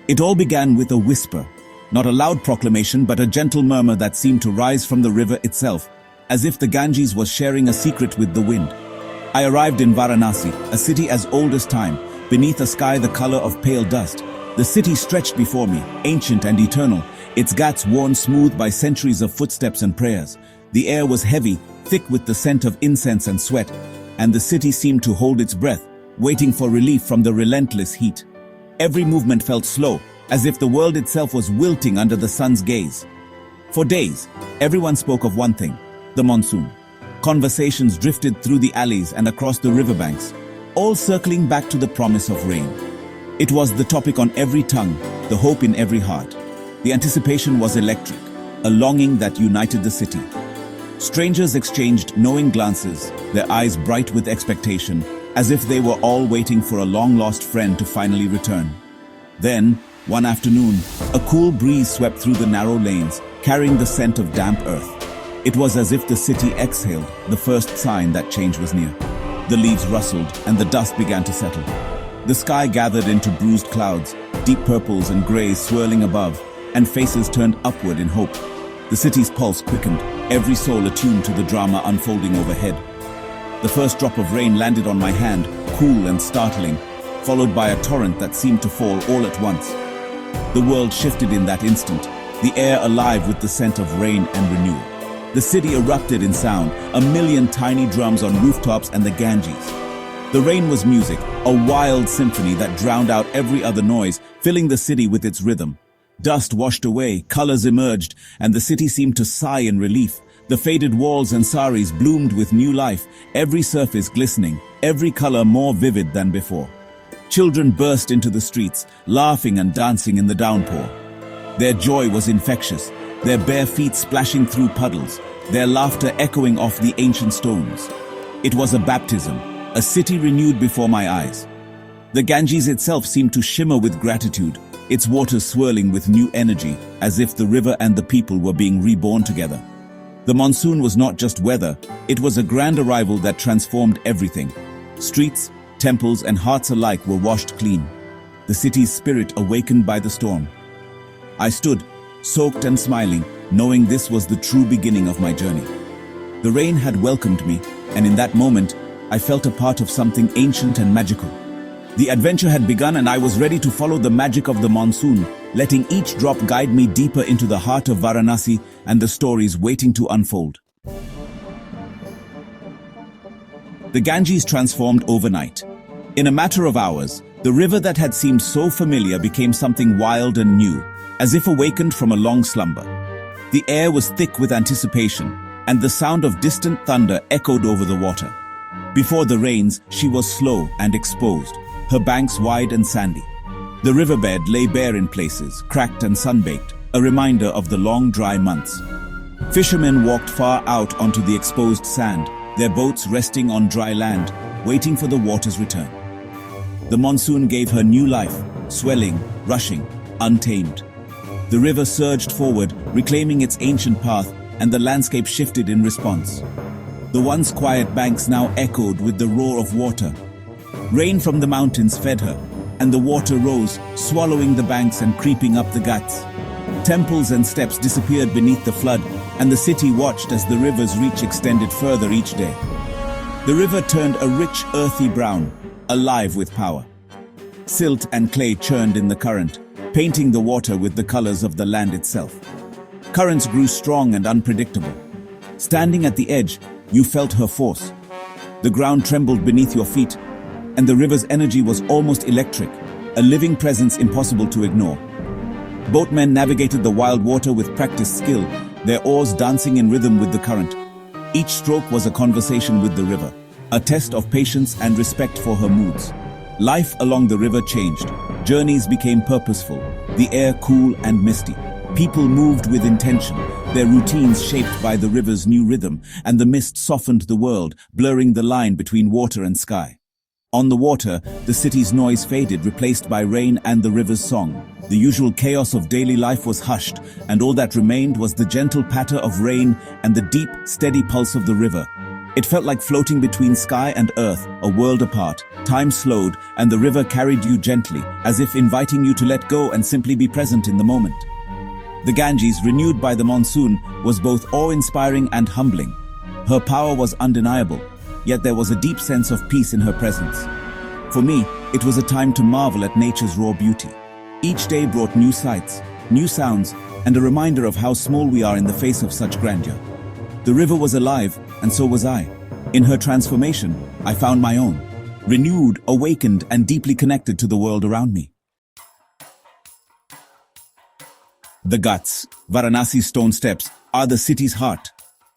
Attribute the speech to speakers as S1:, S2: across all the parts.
S1: It all began with a whisper, not a loud proclamation, but a gentle murmur that seemed to rise from the river itself, as if the Ganges was sharing a secret with the wind. I arrived in Varanasi, a city as old as time, beneath a sky the color of pale dust. The city stretched before me, ancient and eternal, its ghats worn smooth by centuries of footsteps and prayers. The air was heavy, thick with the scent of incense and sweat, and the city seemed to hold its breath, waiting for relief from the relentless heat. Every movement felt slow, as if the world itself was wilting under the sun's gaze. For days, everyone spoke of one thing: the monsoon. Conversations drifted through the alleys and across the riverbanks, all circling back to the promise of rain. It was the topic on every tongue, the hope in every heart. The anticipation was electric, a longing that united the city. Strangers exchanged knowing glances, their eyes bright with expectation, as if they were all waiting for a long-lost friend to finally return. Then, one afternoon, a cool breeze swept through the narrow lanes, carrying the scent of damp earth. It was as if the city exhaled, the first sign that change was near. The leaves rustled, and the dust began to settle. The sky gathered into bruised clouds, deep purples and grays swirling above, and faces turned upward in hope. The city's pulse quickened, every soul attuned to the drama unfolding overhead. The first drop of rain landed on my hand, cool and startling, followed by a torrent that seemed to fall all at once. The world shifted in that instant, the air alive with the scent of rain and renewal. The city erupted in sound, a million tiny drums on rooftops and the Ganges. The rain was music, a wild symphony that drowned out every other noise, filling the city with its rhythm. Dust washed away, colors emerged, and the city seemed to sigh in relief. The faded walls and saris bloomed with new life, every surface glistening, every color more vivid than before. Children burst into the streets, laughing and dancing in the downpour. Their joy was infectious, their bare feet splashing through puddles, their laughter echoing off the ancient stones. It was a baptism, a city renewed before my eyes. The Ganges itself seemed to shimmer with gratitude, its waters swirling with new energy, as if the river and the people were being reborn together. The monsoon was not just weather, it was a grand arrival that transformed everything. Streets, temples, and hearts alike were washed clean, the city's spirit awakened by the storm. I stood, soaked and smiling, knowing this was the true beginning of my journey. The rain had welcomed me, and in that moment, I felt a part of something ancient and magical. The adventure had begun, and I was ready to follow the magic of the monsoon, letting each drop guide me deeper into the heart of Varanasi and the stories waiting to unfold. The Ganges transformed overnight. In a matter of hours, the river that had seemed so familiar became something wild and new, as if awakened from a long slumber. The air was thick with anticipation, and the sound of distant thunder echoed over the water. Before the rains, she was slow and exposed, her banks wide and sandy. The riverbed lay bare in places, cracked and sunbaked, a reminder of the long dry months. Fishermen walked far out onto the exposed sand, their boats resting on dry land, waiting for the water's return. The monsoon gave her new life, swelling, rushing, untamed. The river surged forward, reclaiming its ancient path, and the landscape shifted in response. The once quiet banks now echoed with the roar of water. Rain from the mountains fed her, and the water rose, swallowing the banks and creeping up the ghats. Temples and steps disappeared beneath the flood, and the city watched as the river's reach extended further each day. The river turned a rich, earthy brown, alive with power. Silt and clay churned in the current, painting the water with the colors of the land itself. Currents grew strong and unpredictable. Standing at the edge, you felt her force. The ground trembled beneath your feet, and the river's energy was almost electric, a living presence impossible to ignore. Boatmen navigated the wild water with practiced skill, their oars dancing in rhythm with the current. Each stroke was a conversation with the river, a test of patience and respect for her moods. Life along the river changed. Journeys became purposeful, the air cool and misty. People moved with intention, their routines shaped by the river's new rhythm, and the mist softened the world, blurring the line between water and sky. On the water, the city's noise faded, replaced by rain and the river's song. The usual chaos of daily life was hushed, and all that remained was the gentle patter of rain and the deep, steady pulse of the river. It felt like floating between sky and earth, a world apart. Time slowed, and the river carried you gently, as if inviting you to let go and simply be present in the moment. The Ganges, renewed by the monsoon, was both awe-inspiring and humbling. Her power was undeniable, yet there was a deep sense of peace in her presence. For me, it was a time to marvel at nature's raw beauty. Each day brought new sights, new sounds, and a reminder of how small we are in the face of such grandeur. The river was alive, and so was I. In her transformation, I found my own, renewed, awakened, and deeply connected to the world around me. The Ghats, Varanasi's stone steps, are the city's heart.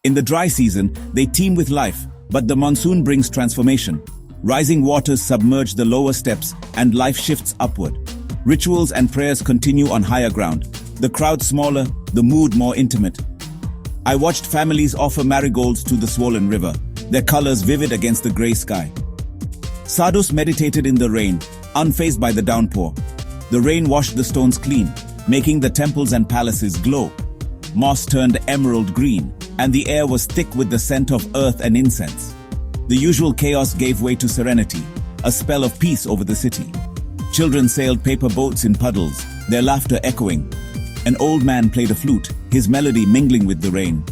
S1: In the dry season, they teem with life, but the monsoon brings transformation. Rising waters submerge the lower steps, and life shifts upward. Rituals and prayers continue on higher ground. The crowd smaller, the mood more intimate. I watched families offer marigolds to the swollen river, their colors vivid against the gray sky. Sadhus meditated in the rain, unfazed by the downpour. The rain washed the stones clean, making the temples and palaces glow. Moss turned emerald green, and the air was thick with the scent of earth and incense. The usual chaos gave way to serenity, a spell of peace over the city. Children sailed paper boats in puddles, their laughter echoing. An old man played a flute, his melody mingling with the rain.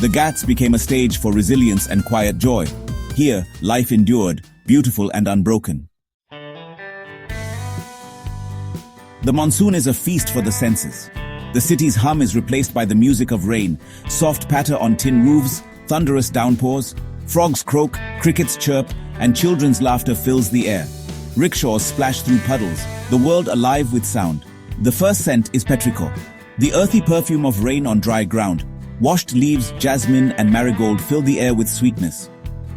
S1: The Ghats became a stage for resilience and quiet joy. Here, life endured, beautiful and unbroken. The monsoon is a feast for the senses. The city's hum is replaced by the music of rain, soft patter on tin roofs, thunderous downpours. Frogs croak, crickets chirp, and children's laughter fills the air. Rickshaws splash through puddles, the world alive with sound. The first scent is petrichor, the earthy perfume of rain on dry ground. Washed leaves, jasmine, and marigold fill the air with sweetness.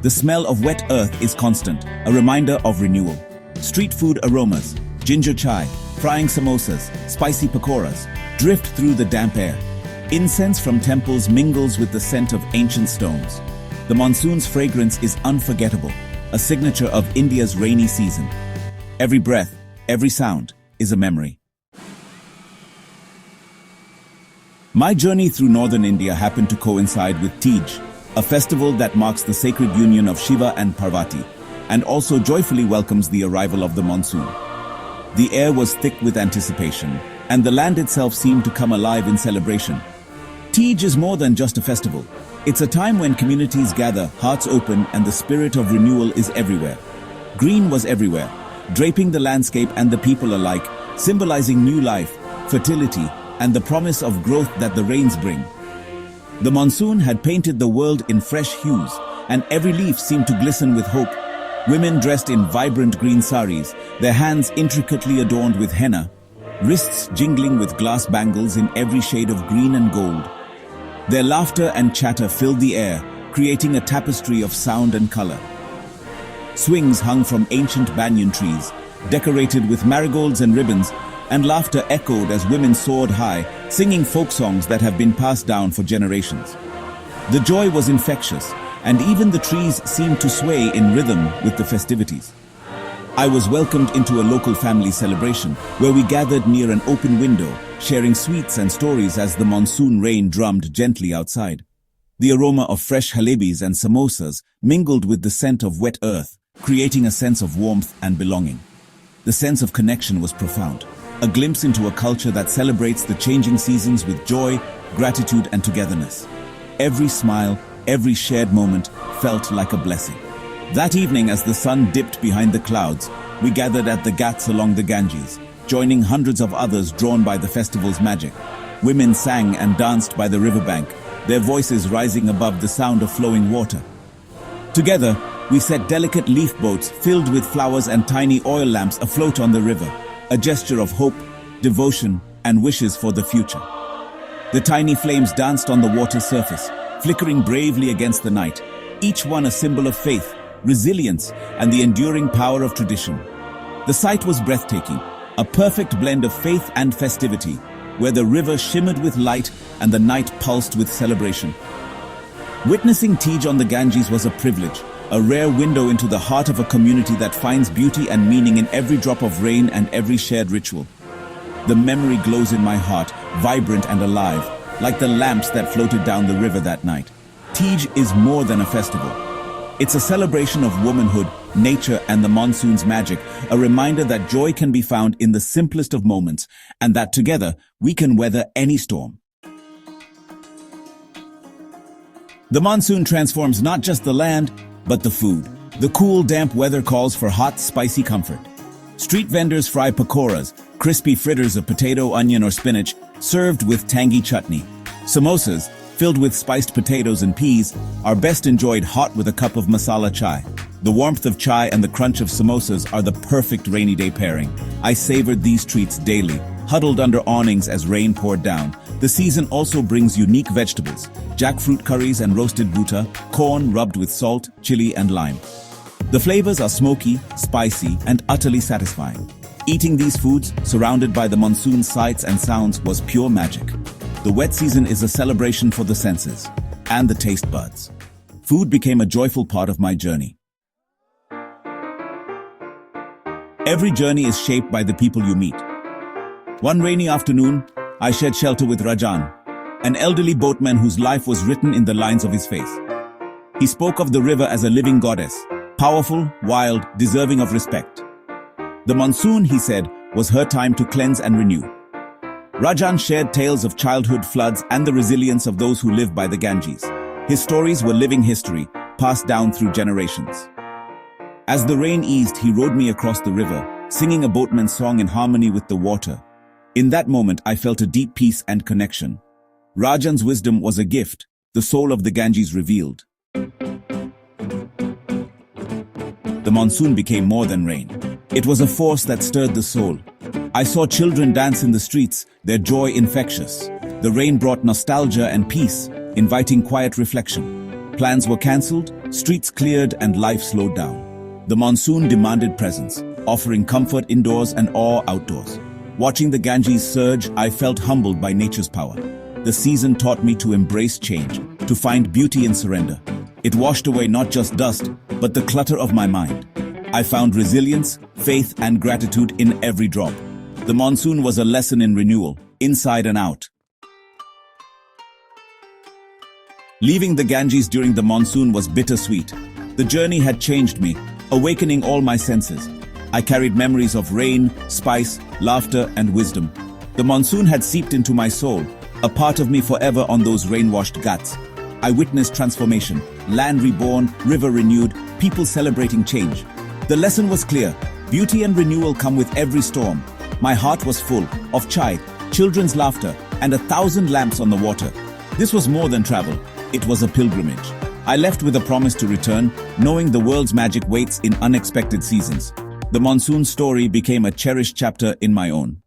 S1: The smell of wet earth is constant, a reminder of renewal. Street food aromas, ginger chai, frying samosas, spicy pakoras, drift through the damp air. Incense from temples mingles with the scent of ancient stones. The monsoon's fragrance is unforgettable, a signature of India's rainy season. Every breath, every sound is a memory. My journey through northern India happened to coincide with Tej, a festival that marks the sacred union of Shiva and Parvati, and also joyfully welcomes the arrival of the monsoon. The air was thick with anticipation, and the land itself seemed to come alive in celebration. Tej is more than just a festival. It's a time when communities gather, hearts open, and the spirit of renewal is everywhere. Green was everywhere, draping the landscape and the people alike, symbolizing new life, fertility, and the promise of growth that the rains bring. The monsoon had painted the world in fresh hues, and every leaf seemed to glisten with hope. Women dressed in vibrant green saris, their hands intricately adorned with henna, wrists jingling with glass bangles in every shade of green and gold. Their laughter and chatter filled the air, creating a tapestry of sound and color. Swings hung from ancient banyan trees, decorated with marigolds and ribbons, and laughter echoed as women soared high, singing folk songs that have been passed down for generations. The joy was infectious, and even the trees seemed to sway in rhythm with the festivities. I was welcomed into a local family celebration, where we gathered near an open window, sharing sweets and stories as the monsoon rain drummed gently outside. The aroma of fresh jalebis and samosas mingled with the scent of wet earth, creating a sense of warmth and belonging. The sense of connection was profound, a glimpse into a culture that celebrates the changing seasons with joy, gratitude, and togetherness. Every smile, every shared moment felt like a blessing. That evening, as the sun dipped behind the clouds, we gathered at the Ghats along the Ganges, joining hundreds of others drawn by the festival's magic. Women sang and danced by the riverbank, their voices rising above the sound of flowing water. Together, we set delicate leaf boats filled with flowers and tiny oil lamps afloat on the river, a gesture of hope, devotion, and wishes for the future. The tiny flames danced on the water's surface, flickering bravely against the night, each one a symbol of faith, resilience, and the enduring power of tradition. The sight was breathtaking, a perfect blend of faith and festivity, where the river shimmered with light and the night pulsed with celebration. Witnessing Tej on the Ganges was a privilege, a rare window into the heart of a community that finds beauty and meaning in every drop of rain and every shared ritual. The memory glows in my heart, vibrant and alive, like the lamps that floated down the river that night. Tej is more than a festival. It's a celebration of womanhood, nature, and the monsoon's magic, a reminder that joy can be found in the simplest of moments, and that together we can weather any storm. The monsoon transforms not just the land, but the food. The cool, damp weather calls for hot, spicy comfort. Street vendors fry pakoras, crispy fritters of potato, onion, or spinach, served with tangy chutney. Samosas, filled with spiced potatoes and peas, are best enjoyed hot with a cup of masala chai. The warmth of chai and the crunch of samosas are the perfect rainy day pairing. I savored these treats daily, huddled under awnings as rain poured down. The season also brings unique vegetables, jackfruit curries and roasted butta, corn rubbed with salt, chili, and lime. The flavors are smoky, spicy, and utterly satisfying. Eating these foods, surrounded by the monsoon sights and sounds, was pure magic. The wet season is a celebration for the senses and the taste buds. Food became a joyful part of my journey. Every journey is shaped by the people you meet. One rainy afternoon, I shared shelter with Rajan, an elderly boatman whose life was written in the lines of his face. He spoke of the river as a living goddess, powerful, wild, deserving of respect. The monsoon, he said, was her time to cleanse and renew. Rajan shared tales of childhood floods and the resilience of those who live by the Ganges. His stories were living history, passed down through generations. As the rain eased, he rowed me across the river, singing a boatman's song in harmony with the water. In that moment, I felt a deep peace and connection. Rajan's wisdom was a gift, the soul of the Ganges revealed. The monsoon became more than rain. It was a force that stirred the soul. I saw children dance in the streets, their joy infectious. The rain brought nostalgia and peace, inviting quiet reflection. Plans were cancelled, streets cleared, and life slowed down. The monsoon demanded presence, offering comfort indoors and awe outdoors. Watching the Ganges surge, I felt humbled by nature's power. The season taught me to embrace change, to find beauty in surrender. It washed away not just dust, but the clutter of my mind. I found resilience, faith, and gratitude in every drop. The monsoon was a lesson in renewal, inside and out. Leaving the Ganges during the monsoon was bittersweet. The journey had changed me, awakening all my senses. I carried memories of rain, spice, laughter, and wisdom. The monsoon had seeped into my soul, a part of me forever on those rain-washed ghats. I witnessed transformation, land reborn, river renewed, people celebrating change. The lesson was clear: beauty and renewal come with every storm. My heart was full of chai, children's laughter, and 1,000 lamps on the water. This was more than travel, it was a pilgrimage. I left with a promise to return, knowing the world's magic waits in unexpected seasons. The monsoon story became a cherished chapter in my own.